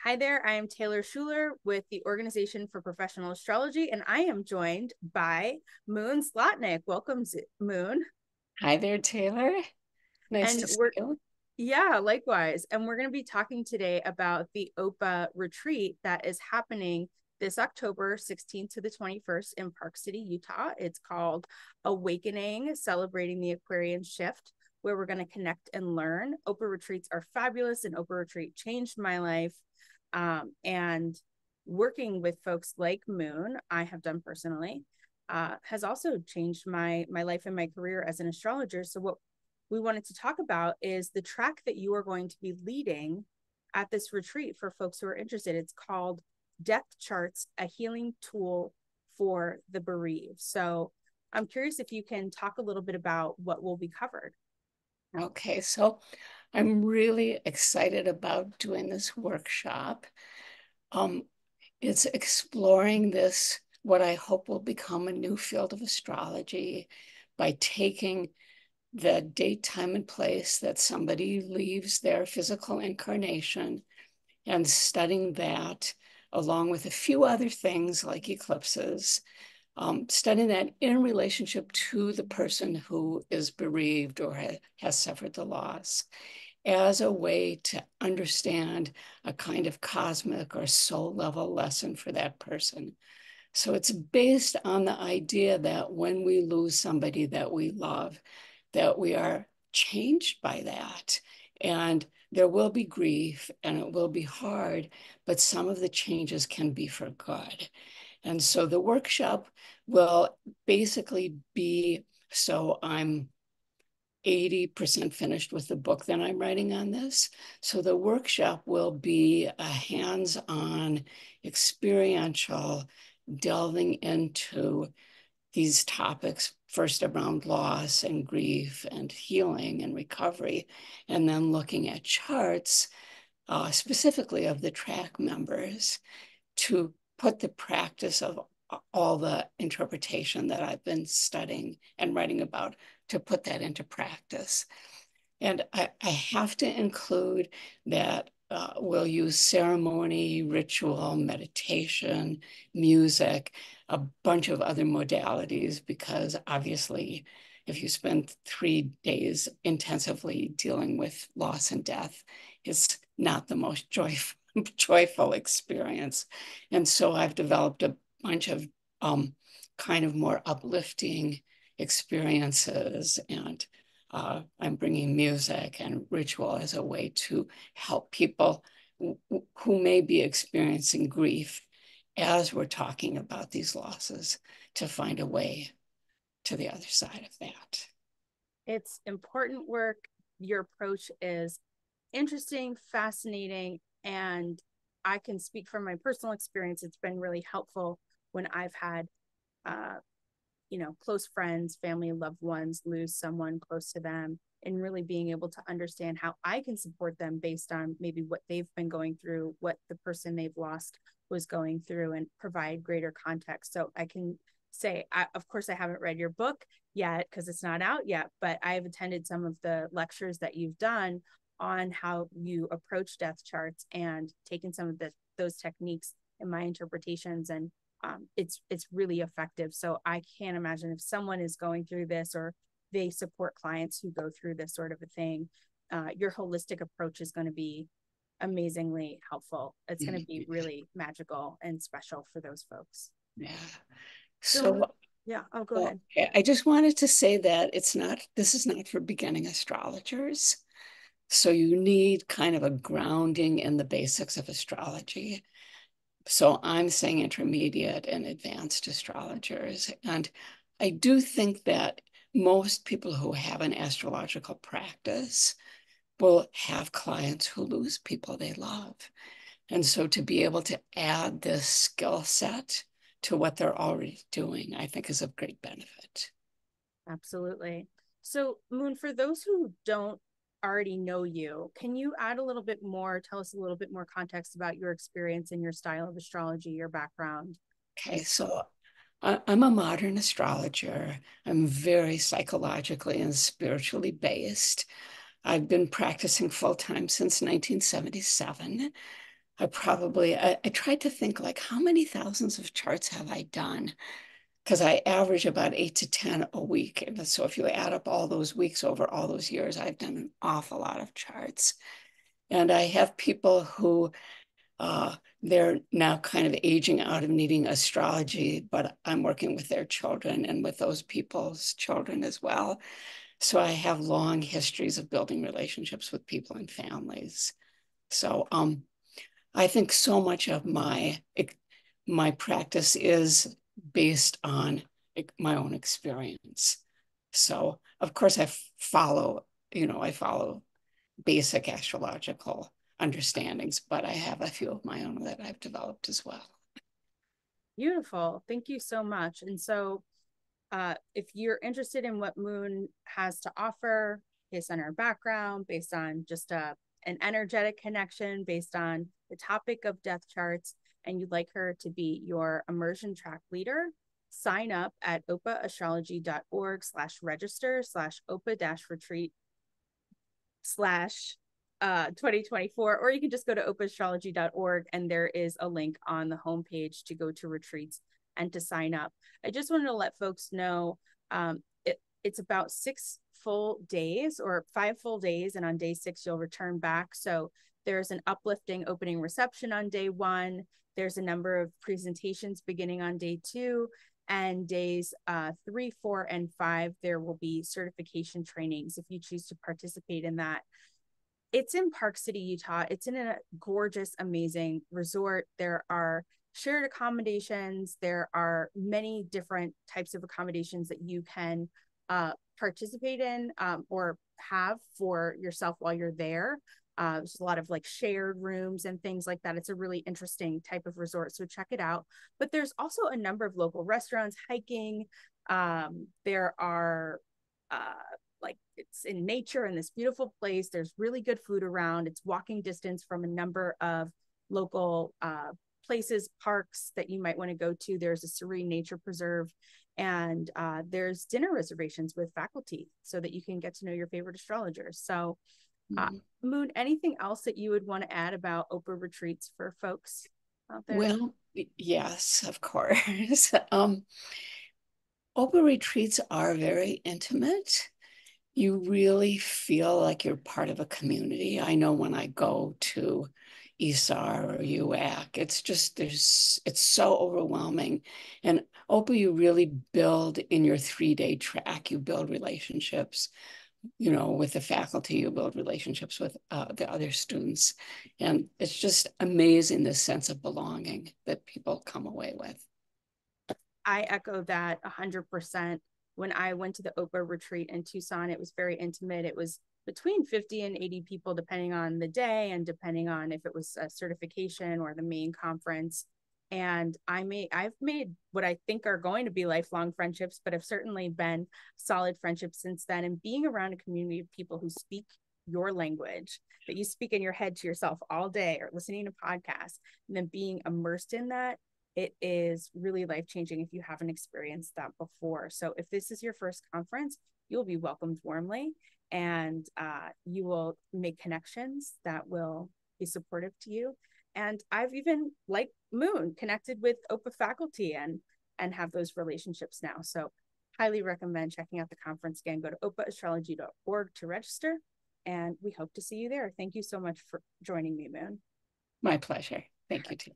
Hi there, I am Taylor Shuler with the Organization for Professional Astrology, and I am joined by Moon Zlotnick. Welcome, Moon. Hi there, Taylor. Nice And to see we're, you. yeah, likewise. And we're going to be talking today about the OPA retreat that is happening this October 16th to the 21st in Park City, Utah. It's called Awakening, Celebrating the Aquarian Shift, where we're going to connect and learn. OPA retreats are fabulous, and OPA retreat changed my life. And working with folks like Moon, I have done personally, has also changed my life and my career as an astrologer. So what we wanted to talk about is the track that you are going to be leading at this retreat for folks who are interested. It's called Death Charts, a healing tool for the bereaved. So I'm curious if you can talk a little bit about what will be covered. Okay, so I'm really excited about doing this workshop. Um, it's exploring this, what I hope will become a new field of astrology by taking the date, time, and place that somebody leaves their physical incarnation and studying that along with a few other things like eclipses, studying that in relationship to the person who is bereaved or has suffered the loss as a way to understand a kind of cosmic or soul level lesson for that person. So it's based on the idea that when we lose somebody that we love, that we are changed by that. And there will be grief and it will be hard, but some of the changes can be for good. And so the workshop will basically be, so I'm 80% finished with the book that I'm writing on this. So the workshop will be a hands-on, experiential, delving into these topics, first around loss and grief and healing and recovery, and then looking at charts, specifically of the track members, to put the practice of all the interpretation that I've been studying and writing about, to put that into practice. And I have to include that we'll use ceremony, ritual, meditation, music, a bunch of other modalities, because obviously, if you spend 3 days intensively dealing with loss and death, it's not the most joyful experience. And so I've developed a bunch of kind of more uplifting experiences, and I'm bringing music and ritual as a way to help people who may be experiencing grief as we're talking about these losses to find a way to the other side of that. It's important work. Your approach is interesting, fascinating, and I can speak from my personal experience. It's been really helpful when I've had uh, close friends, family, loved ones lose someone close to them, and really being able to understand how I can support them based on maybe what they've been going through, what the person they've lost was going through, and provide greater context. So I can say, of course, I haven't read your book yet because it's not out yet, but I have attended some of the lectures that you've done on how you approach death charts and taken some of those techniques in my interpretations, and it's really effective. So I can't imagine if someone is going through this or they support clients who go through this sort of a thing, your holistic approach is going to be amazingly helpful. It's going to be really magical and special for those folks. Yeah. So So yeah, oh, go well, ahead. I just wanted to say that this is not for beginning astrologers. So you need kind of a grounding in the basics of astrology. So I'm saying intermediate and advanced astrologers. And I do think that most people who have an astrological practice will have clients who lose people they love. And so to be able to add this skill set to what they're already doing, I think is of great benefit. Absolutely. So, Moon, for those who don't already know you, can you add a little bit more, tell us a little bit more context about your experience and your style of astrology, your background? Okay, And so I'm a modern astrologer. I'm very psychologically and spiritually based. I've been practicing full time since 1977. I tried to think like, how many thousands of charts have I done? Because I average about 8 to 10 a week. And so if you add up all those weeks over all those years, I've done an awful lot of charts. And I have people who they're now kind of aging out of needing astrology, but I'm working with their children and with those people's children as well. So I have long histories of building relationships with people and families. So I think so much of my practice is based on my own experience. So of course I follow basic astrological understandings, but I have a few of my own that I've developed as well. Beautiful. Thank you so much. And so if you're interested in what Moon has to offer based on her background, based on just an energetic connection, based on the topic of death charts, and you'd like her to be your immersion track leader, sign up at opaastrology.org/register/opa-retreat slash 2024, or you can just go to opaastrology.org and there is a link on the homepage to go to retreats and to sign up. I just wanted to let folks know it's about 6 full days or 5 full days, and on day 6 you'll return back. So there's an uplifting opening reception on day 1. There's a number of presentations beginning on day 2, and days 3, 4, and 5 there will be certification trainings if you choose to participate in that. It's in Park City, Utah. It's in a gorgeous, amazing resort. There are shared accommodations. There are many different types of accommodations that you can participate in or have for yourself while you're there. There's a lot of like shared rooms and things like that. It's a really interesting type of resort, so check it out. But there's also a number of local restaurants, hiking. There are like it's in nature in this beautiful place. There's really good food around. It's walking distance from a number of local places, parks that you might want to go to. There's a serene nature preserve, and there's dinner reservations with faculty so that you can get to know your favorite astrologers. So Moon, anything else that you would want to add about OPA retreats for folks out there? Well, yes, of course. OPA retreats are very intimate. You really feel like you're part of a community. I know when I go to ESAR or UAC, it's so overwhelming. And OPA, you really build in your 3-day track, you build relationships, with the faculty, you build relationships with the other students. And it's just amazing, this sense of belonging that people come away with. I echo that 100%. When I went to the OPA retreat in Tucson, it was very intimate. It was between 50 and 80 people, depending on the day and depending on if it was a certification or the main conference. And I've made what I think are going to be lifelong friendships, but have certainly been solid friendships since then. And being around a community of people who speak your language that you speak in your head to yourself all day, or listening to podcasts, and then being immersed in that, it is really life-changing if you haven't experienced that before. So if this is your first conference, you'll be welcomed warmly, and you will make connections that will be supportive to you. And I've even, like Moon, connected with OPA faculty and have those relationships now. So highly recommend checking out the conference. Again, go to opaastrology.org to register, and we hope to see you there. Thank you so much for joining me, Moon. My pleasure. Thank you, Tim.